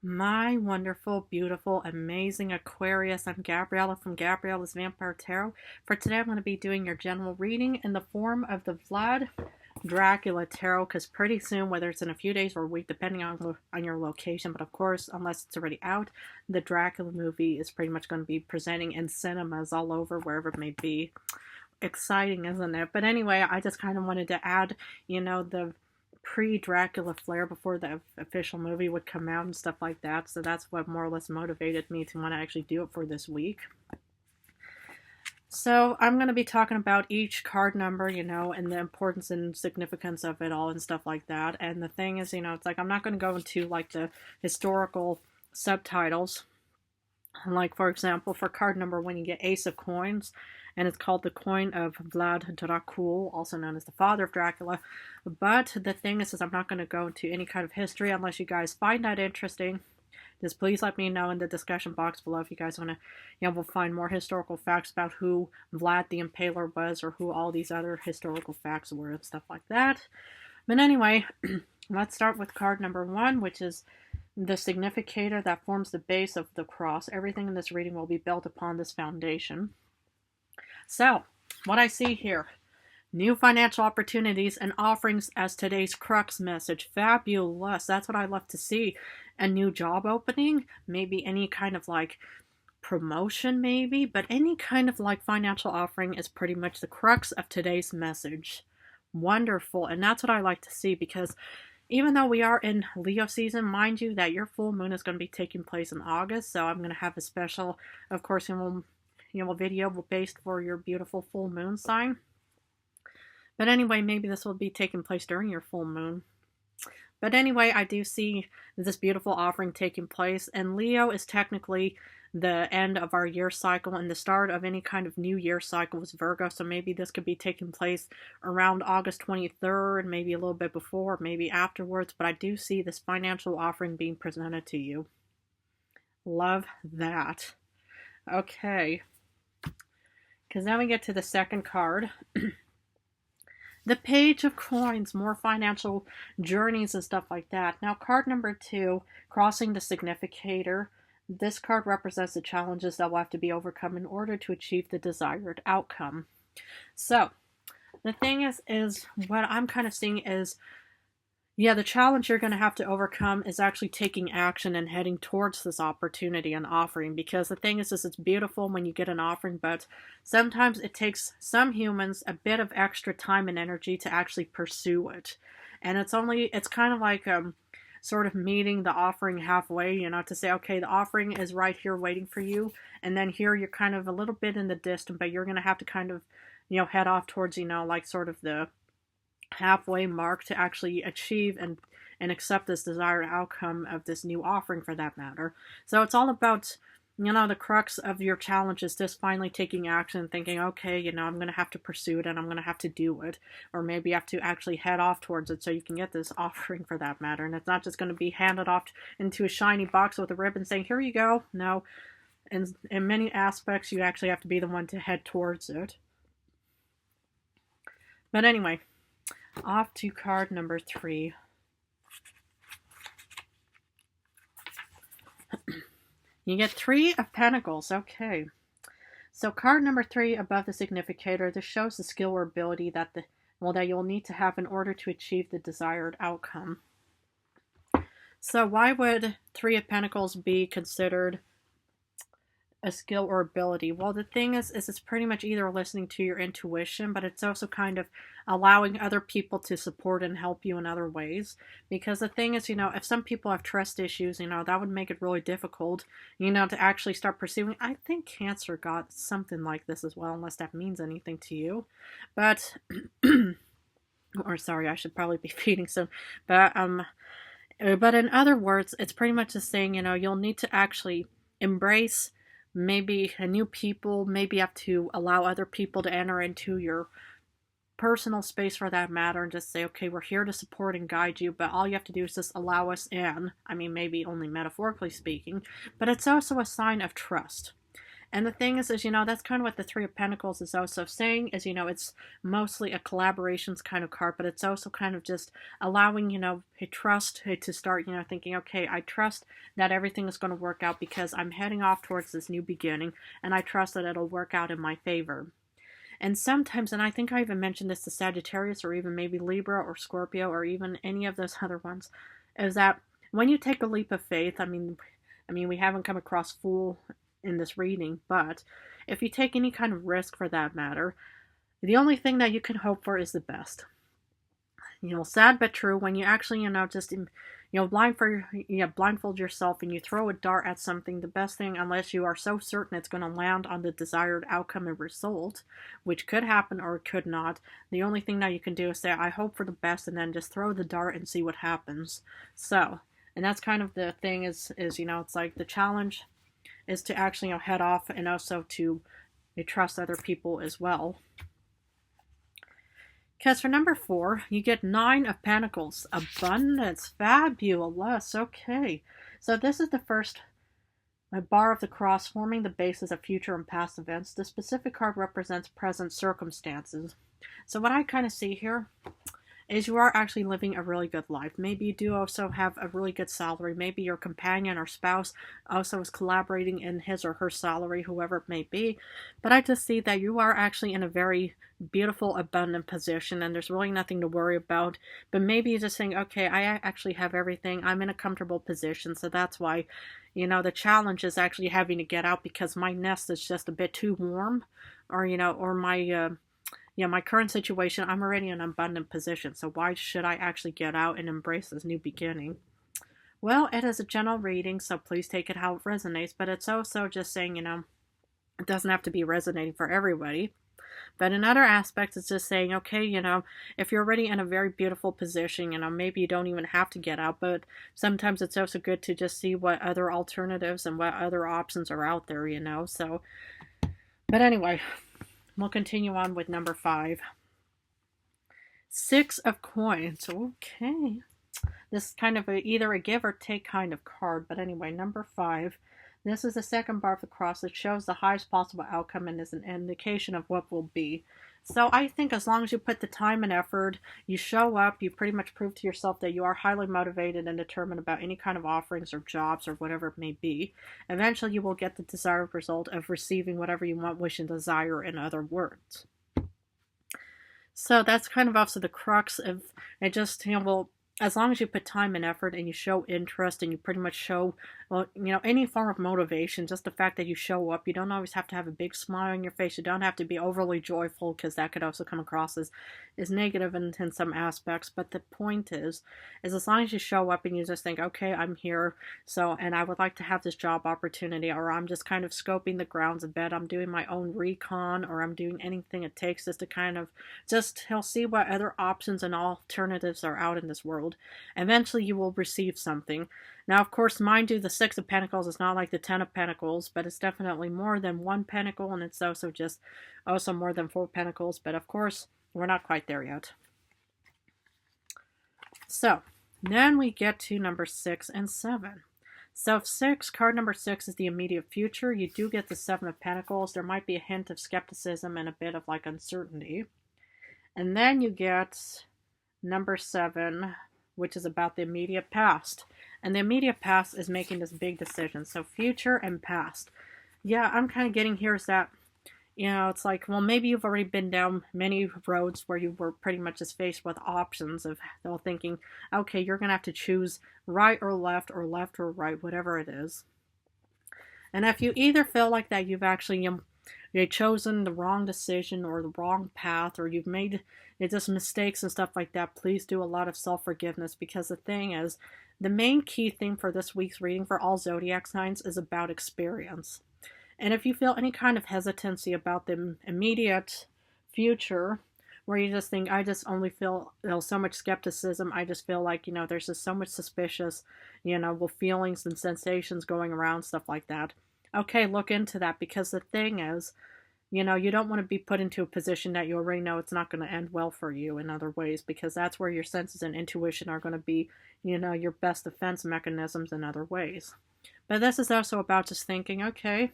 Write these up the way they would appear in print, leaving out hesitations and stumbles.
My wonderful, beautiful, amazing Aquarius. I'm Gabriella from Gabriella's Vampire Tarot. For today, I'm going to be doing your general reading in the form of the Vlad Dracula Tarot, because pretty soon, whether it's in a few days or a week, depending on your location, but of course, unless it's already out, the Dracula movie is pretty much going to be presenting in cinemas all over, wherever it may be. Exciting, isn't it? But anyway, I just kind of wanted to add, the pre-Dracula flair before the official movie would come out and stuff like that. So that's what more or less motivated me to want to actually do it for this week. So I'm going to be talking about each card number, and the importance and significance of it all and stuff like that. And the thing is, it's like I'm not going to go into like the historical subtitles. Like, for example, for card number 1, you get Ace of Coins, and it's called the Coin of Vlad Dracul, also known as the Father of Dracula. But the thing is I'm not going to go into any kind of history unless you guys find that interesting. Just please let me know in the discussion box below if you guys want to, we'll find more historical facts about who Vlad the Impaler was, or who all these other historical facts were and stuff like that. But anyway, let's start with card number 1, which is the significator that forms the base of the cross. Everything in this reading will be built upon this foundation. So, what I see here, new financial opportunities and offerings as today's crux message. Fabulous. That's what I love to see. A new job opening, maybe any kind of like promotion maybe, but any kind of like financial offering is pretty much the crux of today's message. Wonderful. And that's what I like to see, because even though we are in Leo season, mind you that your full moon is going to be taking place in August, so I'm going to have a special, of course, video based for your beautiful full moon sign. But anyway, maybe this will be taking place during your full moon. But anyway, I do see this beautiful offering taking place, and Leo is technically the end of our year cycle, and the start of any kind of new year cycle is Virgo, so maybe this could be taking place around August 23rd, maybe a little bit before, maybe afterwards, but I do see this financial offering being presented to you. Love that. Okay. Because now we get to the second card. The Page of Coins, more financial journeys and stuff like that. Now, card number 2, crossing the significator. This card represents the challenges that will have to be overcome in order to achieve the desired outcome. So, the thing is what I'm kind of seeing is, the challenge you're going to have to overcome is actually taking action and heading towards this opportunity and offering. Because the thing is it's beautiful when you get an offering, but sometimes it takes some humans a bit of extra time and energy to actually pursue it. And it's kind of like sort of meeting the offering halfway, to say, okay, the offering is right here waiting for you, and then here you're kind of a little bit in the distance, but you're going to have to kind of, head off towards, like sort of the halfway mark to actually achieve and accept this desired outcome of this new offering, for that matter. So it's all about, the crux of your challenge is just finally taking action and thinking, okay, I'm going to have to pursue it and I'm going to have to do it. Or maybe you have to actually head off towards it so you can get this offering, for that matter. And it's not just going to be handed off into a shiny box with a ribbon saying, here you go. No, in many aspects, you actually have to be the one to head towards it. But anyway, off to card number 3. You get 3 of Pentacles. Okay. So card number 3 above the significator, this shows the skill or ability that you'll need to have in order to achieve the desired outcome. So why would 3 of Pentacles be considered a skill or ability? Well, the thing is it's pretty much either listening to your intuition, but it's also kind of allowing other people to support and help you in other ways. Because the thing is, if some people have trust issues, that would make it really difficult, to actually start pursuing. I think Cancer got something like this as well, unless that means anything to you. But, or sorry, I should probably be feeding some, but in other words, it's pretty much just saying, you'll need to actually embrace maybe a new people, maybe have to allow other people to enter into your personal space, for that matter, and just say, okay, we're here to support and guide you, but all you have to do is just allow us in. I mean, maybe only metaphorically speaking, but it's also a sign of trust. And the thing is, that's kind of what the Three of Pentacles is also saying is, it's mostly a collaborations kind of card, but it's also kind of just allowing, a trust to start, thinking, okay, I trust that everything is going to work out because I'm heading off towards this new beginning, and I trust that it'll work out in my favor. And sometimes, and I think I even mentioned this to Sagittarius or even maybe Libra or Scorpio or even any of those other ones, is that when you take a leap of faith, I mean, we haven't come across fool in this reading, but if you take any kind of risk for that matter, the only thing that you can hope for is the best. Sad but true, when you actually, just, blindfold yourself and you throw a dart at something, the best thing, unless you are so certain it's going to land on the desired outcome and result, which could happen or could not, the only thing that you can do is say, I hope for the best, and then just throw the dart and see what happens. So, and that's kind of the thing is, it's like the challenge is to actually, head off and also to trust other people as well. Because for number 4, you get 9 of Pentacles. Abundance. Fabulous. Okay. So this is the first bar of the cross, forming the basis of future and past events. The specific card represents present circumstances. So what I kind of see here is you are actually living a really good life. Maybe you do also have a really good salary. Maybe your companion or spouse also is collaborating in his or her salary, whoever it may be. But I just see that you are actually in a very beautiful, abundant position, and there's really nothing to worry about. But maybe you're just saying, okay, I actually have everything. I'm in a comfortable position, so that's why, the challenge is actually having to get out because my nest is just a bit too warm, or, or my current situation, I'm already in an abundant position, so why should I actually get out and embrace this new beginning? Well, it is a general reading, so please take it how it resonates, but it's also just saying, it doesn't have to be resonating for everybody. But in other aspects, it's just saying, okay, if you're already in a very beautiful position, maybe you don't even have to get out, but sometimes it's also good to just see what other alternatives and what other options are out there, so. But anyway, we'll continue on with number 5. 6 of Coins. Okay. This is kind of either a give or take kind of card. But anyway, number 5. This is the second bar of the cross. It shows the highest possible outcome and is an indication of what will be. So I think as long as you put the time and effort, you show up, you pretty much prove to yourself that you are highly motivated and determined about any kind of offerings or jobs or whatever it may be, eventually you will get the desired result of receiving whatever you want, wish, and desire, in other words. So that's kind of also the crux of it. Just, as long as you put time and effort and you show interest and you pretty much show, any form of motivation, just the fact that you show up, you don't always have to have a big smile on your face. You don't have to be overly joyful because that could also come across as negative in some aspects. But the point is as long as you show up and you just think, okay, I'm here, and I would like to have this job opportunity, or I'm just kind of scoping the grounds a bit, I'm doing my own recon, or I'm doing anything it takes just to kind of see what other options and alternatives are out in this world. Eventually you will receive something. Now, of course, mind you, the 6 of Pentacles is not like the 10 of Pentacles, but it's definitely more than 1 Pentacle, and it's also more than 4 Pentacles, but of course, we're not quite there yet. So, then we get to number 6 and 7. So, card number 6 is the immediate future. You do get the 7 of Pentacles. There might be a hint of skepticism and a bit of uncertainty. And then you get number 7, which is about the immediate past. And the immediate past is making this big decision. So future and past. Yeah, I'm kind of getting here is that, it's like, well, maybe you've already been down many roads where you were pretty much just faced with options of thinking, okay, you're going to have to choose right or left or right, whatever it is. And if you either feel like that you've actually you've chosen the wrong decision or the wrong path, or you've made just mistakes and stuff like that, please do a lot of self-forgiveness, because the thing is, the main key thing for this week's reading for all zodiac signs is about experience. And if you feel any kind of hesitancy about the immediate future, where you just think, I just only feel so much skepticism, I just feel like, there's just so much suspicious, feelings and sensations going around, stuff like that. Okay, look into that, because the thing is, you don't want to be put into a position that you already know it's not going to end well for you in other ways, because that's where your senses and intuition are going to be, your best defense mechanisms in other ways. But this is also about just thinking, okay,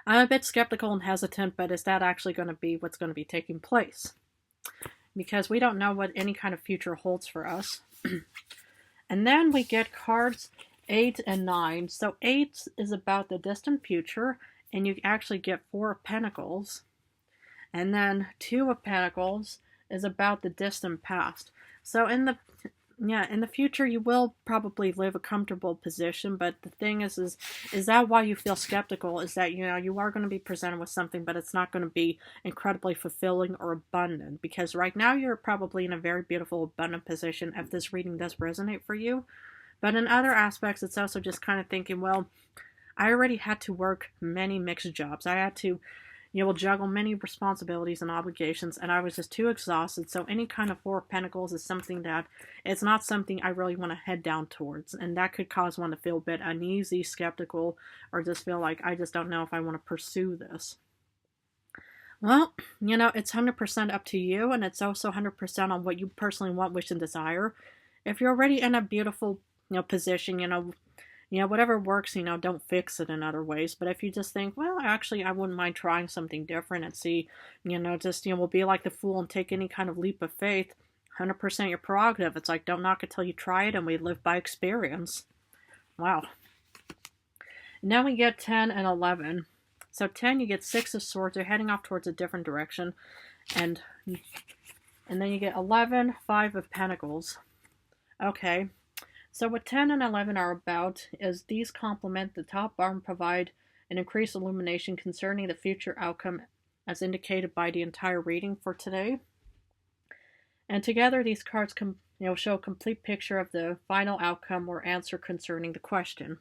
I'm a bit skeptical and hesitant, but is that actually going to be what's going to be taking place? Because we don't know what any kind of future holds for us. And then we get cards 8 and 9. So 8 is about the distant future, and you actually get 4 of Pentacles. And then 2 of Pentacles is about the distant past. So in the future you will probably live a comfortable position, but the thing is that why you feel skeptical? Is that you are going to be presented with something, but it's not going to be incredibly fulfilling or abundant, because right now you're probably in a very beautiful, abundant position if this reading does resonate for you. But in other aspects, it's also just kind of thinking, well, I already had to work many mixed jobs. I had to juggle many responsibilities and obligations, and I was just too exhausted. So any kind of Four of Pentacles is something that it's not something I really want to head down towards, and that could cause one to feel a bit uneasy, skeptical, or just feel like I just don't know if I want to pursue this. Well, it's 100% up to you, and it's also 100% on what you personally want, wish, and desire. If you're already in a beautiful position, whatever works, don't fix it in other ways. But if you just think, well, actually, I wouldn't mind trying something different and see, we'll be like the fool and take any kind of leap of faith, 100% your prerogative. It's like, don't knock it till you try it, and we live by experience. Wow. Now we get 10 and 11. So 10, you get 6 of Swords. You're heading off towards a different direction. And then you get 11, 5 of Pentacles. Okay. So what 10 and 11 are about is these complement the top bar and provide an increased illumination concerning the future outcome as indicated by the entire reading for today. And together these cards show a complete picture of the final outcome or answer concerning the question.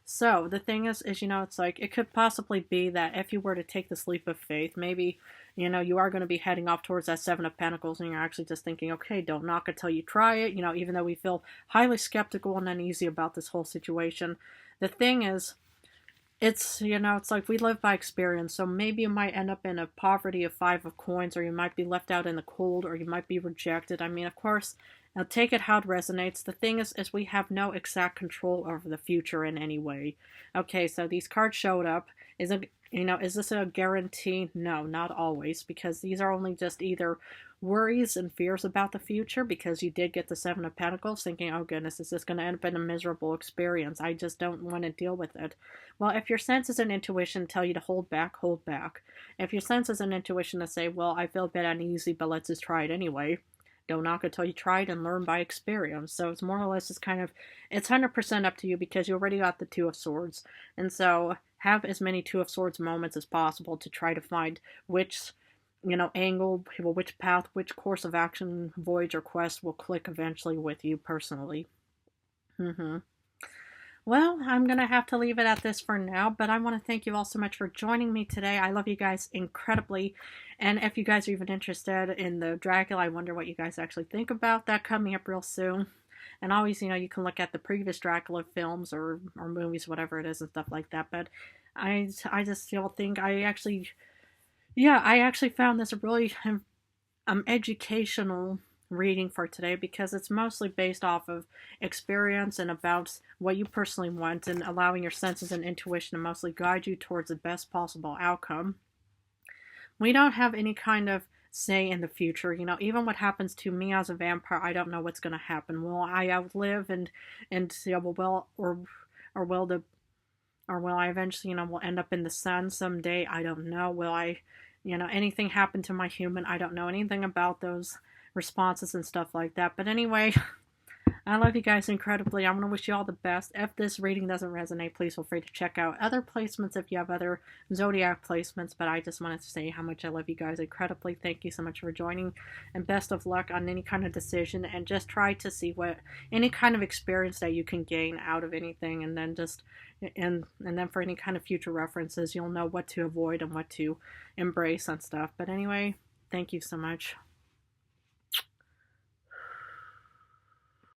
So the thing is it's like it could possibly be that if you were to take this leap of faith, maybe you are going to be heading off towards that 7 of Pentacles, and you're actually just thinking, okay, don't knock it till you try it. Even though we feel highly skeptical and uneasy about this whole situation, the thing is, it's like we live by experience. So maybe you might end up in a poverty of 5 of Coins, or you might be left out in the cold, or you might be rejected. I mean, of course, now take it how it resonates. The thing is we have no exact control over the future in any way. Okay, so these cards showed up. Is this a guarantee? No, not always, because these are only just either worries and fears about the future, because you did get the 7 of Pentacles, thinking, oh goodness, is this going to end up in a miserable experience? I just don't want to deal with it. Well, if your senses and intuition tell you to hold back, hold back. If your senses and intuition to say, well, I feel a bit uneasy, but let's just try it anyway, don't knock it till you try it and learn by experience. So it's more or less it's 100% up to you, because you already got the 2 of Swords. And so have as many 2 of Swords moments as possible to try to find which, angle, which path, which course of action, voyage, or quest will click eventually with you personally. Well, I'm going to have to leave it at this for now, but I want to thank you all so much for joining me today. I love you guys incredibly, and if you guys are even interested in the Dracula, I wonder what you guys actually think about that, coming up real soon. And always, you can look at the previous Dracula films or movies, whatever it is, and stuff like that. But I just think I actually found this a really educational reading for today, because it's mostly based off of experience and about what you personally want, and allowing your senses and intuition to mostly guide you towards the best possible outcome. We don't have any kind of say in the future. Even what happens to me as a vampire, I don't know what's going to happen. Will I outlive and will I eventually will end up in the sun someday? I don't know. Will I anything happen to my human? I don't know anything about those responses and stuff like that. But anyway, I love you guys incredibly. I'm going to wish you all the best. If this reading doesn't resonate, please feel free to check out other placements if you have other zodiac placements. But I just wanted to say how much I love you guys incredibly. Thank you so much for joining, and best of luck on any kind of decision, and just try to see what any kind of experience that you can gain out of anything, and then then for any kind of future references, you'll know what to avoid and what to embrace and stuff. But anyway, thank you so much.